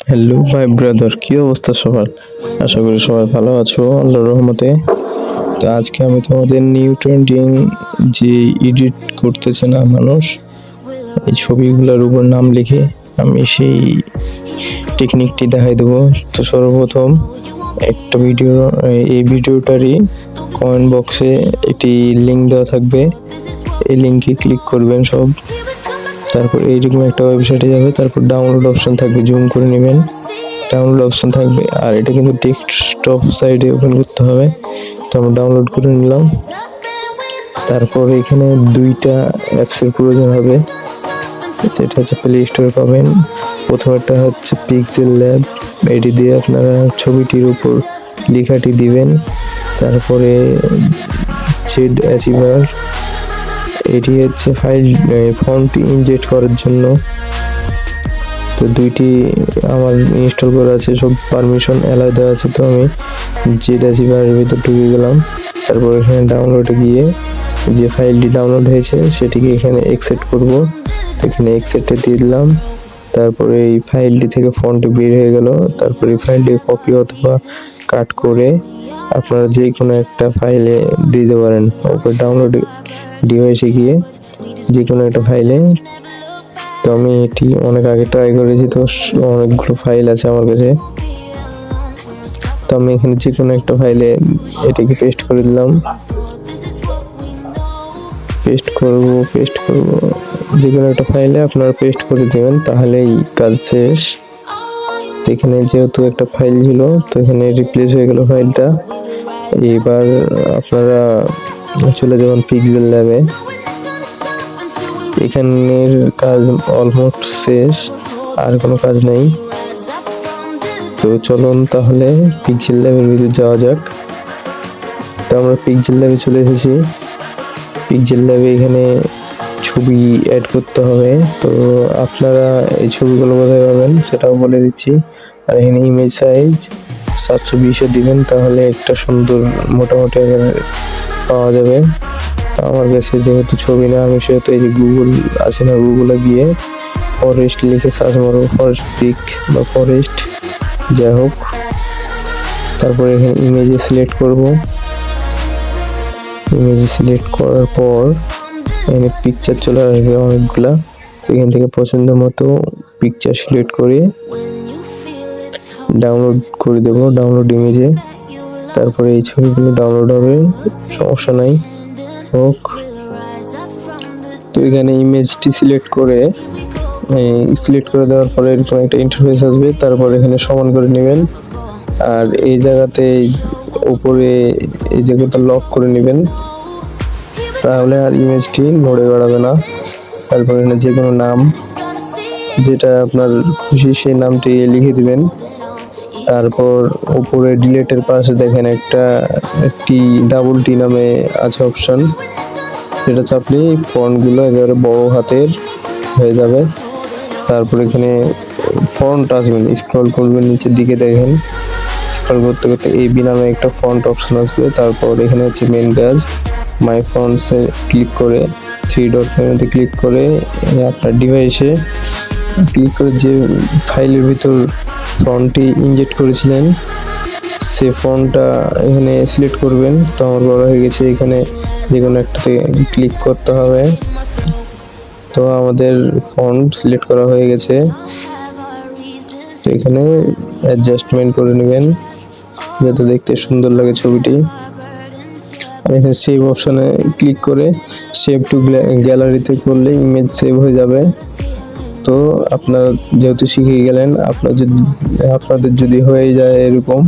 Hello my brother, কি অবস্থা সবার? আশা করি সবাই ভালো আছো আল্লাহর রহমতে। তো আজকে আমি তোমাদের নিউ ট্রেন্ডিং যে এডিট করতেছে না মানুষ, এই ছবিগুলোর উপর নাম লিখে আমি সেই টেকনিকটি দেখাই দেবো। তো সর্বপ্রথম একটা এই ভিডিওটারই কমেন্ট বক্সে একটি লিঙ্ক দেওয়া থাকবে, এই লিঙ্কে ক্লিক করবেন সব। তারপর এইরকম একটা ওয়েবসাইটে যাবে, তারপর ডাউনলোড অপশন থাকবে, জুম করে নেবেন, ডাউনলোড অপশন থাকবে। আর এটা কিন্তু ডেস্কটপ সাইডে ওপেন করতে হবে। তো আমরা ডাউনলোড করে নিলাম। তারপর এখানে দুইটা অ্যাপসের প্রয়োজন হবে, যেটা হচ্ছে প্লে স্টোরে পাবেন। প্রথমটা হচ্ছে পিক্সেল ল্যাব, এটি দিয়ে আপনারা ছবিটির উপর লেখাটি দিবেন। তারপরে জেড অ্যাচিভার, এটি হচ্ছে ফাইল ফন্ট ইনজেক্ট করার জন্য। তো দুইটি আমার ইনস্টল করা আছে, সব পারমিশন অ্যালাউ দেওয়া আছে। তো আমি জেড অ্যাচিভারের ভিতর ঢুকে গেলাম। তারপর এখানে ডাউনলোডে গিয়ে যে ফাইলটি ডাউনলোড হয়েছে সেটিকে এখানে এক্সেপ্ট করব। তো এখানে এক্সেপ্টে দিয়ে দিলাম। তারপরে এই ফাইলটি থেকে ফন্ট বের হয়ে গেল। তারপরে এই ফাইলটি কপি অথবা কাট করে আপনারা যে কোনো একটা ফাইলে দিতে পারেন। ওপরে ডাউনলোড ডিভাইসে গিয়ে যে কোনো একটা ফাইলে। তো আমি এটি অনেক আগে ট্রাই করেছি, তো অনেকগুলো ফাইল আছে আমার কাছে। তো আমি এখানে যে কোনো একটা ফাইলে এটিকে পেস্ট করে দিলাম। পেস্ট করব যে কোনো একটা ফাইলে আপনারা পেস্ট করে দেবেন, তাহলেই কাজ শেষ। এখানে যেহেতু একটা ফাইল ছিল, তো এখানে রিপ্লেস হয়ে গেল ফাইলটা। এবার আপনারা চলে যাবেন পিক্সেল ল্যাবে। এখানের কাজ অলমোস্ট শেষ, আর কোনো কাজ নেই। তো চলুন তাহলে পিক্সেল ল্যাবের ভিতরে যাওয়া যাক। তো আমরা পিক্সেল ল্যাবে চলে এসেছি। পিক্সেল ল্যাবে এখানে ছবি অ্যাড করতে হবে। তো আপনারা এই ছবিগুলো কোথায় পাবেন সেটাও বলে দিচ্ছি। আর এখানে ইমেজ সাইজ 720 দিবেন, তাহলে একটা সুন্দর মোটামুটি আকারে পাওয়া যাবে। আমার কাছে যেহেতু ছবি না, আমি সেহেতু এই যে গুগল আছে না, গুগলে গিয়ে ফরেস্ট লিখে সার্চ মারবো, ফরেস্ট পিক বা ফরেস্ট, যাই হোক। তারপরে এখানে ইমেজে সিলেক্ট করব। ইমেজে সিলেক্ট করার পর এখানে পিকচার চলে আসবে অনেকগুলা। এখান থেকে পছন্দ মতো পিকচার সিলেক্ট করে ডাউনলোড করে দেব, ডাউনলোড ইমেজে। তারপরে এই ছবিগুলো ডাউনলোড হবে, সমস্যা নাই, হোক। তো এখানে ইমেজটি সিলেক্ট করে দেওয়ার পরে এরকম একটা ইন্টারফেস আসবে। তারপর এখানে সমান করে নেবেন। আর এই জায়গাতে উপরে এই জায়গাটা লক করে নেবেন, তাহলে আর ইমেজটি নড়ে বেড়াবে না। তারপর এখানে যে কোনো নাম, যেটা আপনার খুশি সেই নামটি লিখে দিবেন। তারপর উপরে ডিলেটের পাশে দেখেন একটি ডাবল টি নামে আছে অপশন, যেটা চাপলে ফন্টগুলো একেবারে বড় হাতের হয়ে যাবে। তারপর এখানে ফন্ট আসবেন, স্ক্রল করবেন নিচের দিকে, দেখেন স্ক্রল করতে করতে এবি নামে একটা ফন্ট অপশন আসবে। তারপর এখানে হচ্ছে মেন কাজ, মাই ফন্টসে ক্লিক করে 3 ডট মেনুতে ক্লিক করে আপনার ডিভাইসে ক্লিক করে যে ফাইলের ভিতর ফন্টটি ইনজেক্ট করেছিলেন সে ফন্টটা এখানে সিলেক্ট করবেন। তো আমার বড় হয়ে গেছে, এখানে যে কোনো একটাতে ক্লিক করতে হবে। তো আমাদের ফন্ট সিলেক্ট করা হয়ে গেছে। তো এখানে অ্যাডজাস্টমেন্ট করে নেবেন যাতে দেখতে সুন্দর লাগে ছবিটি। আর এখানে সেভ অপশনে ক্লিক করে সেভ টু গ্যালারিতে করলে ইমেজ সেভ হয়ে যাবে। তো আপনারা যেহেতু শিখে গেলেন, আপনাদের যদি হয়ে যায় এরকম,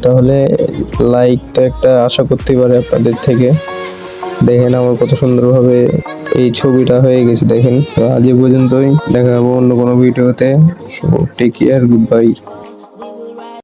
তাহলে লাইক তো একটা আশা করতেই পারে আপনাদের থেকে। দেখেন আমার কত সুন্দরভাবে এই ছবিটা হয়ে গেছে, দেখেন। তো আজ এ পর্যন্তই, দেখা হবে অন্য কোনো ভিডিওতে। Take care, good by.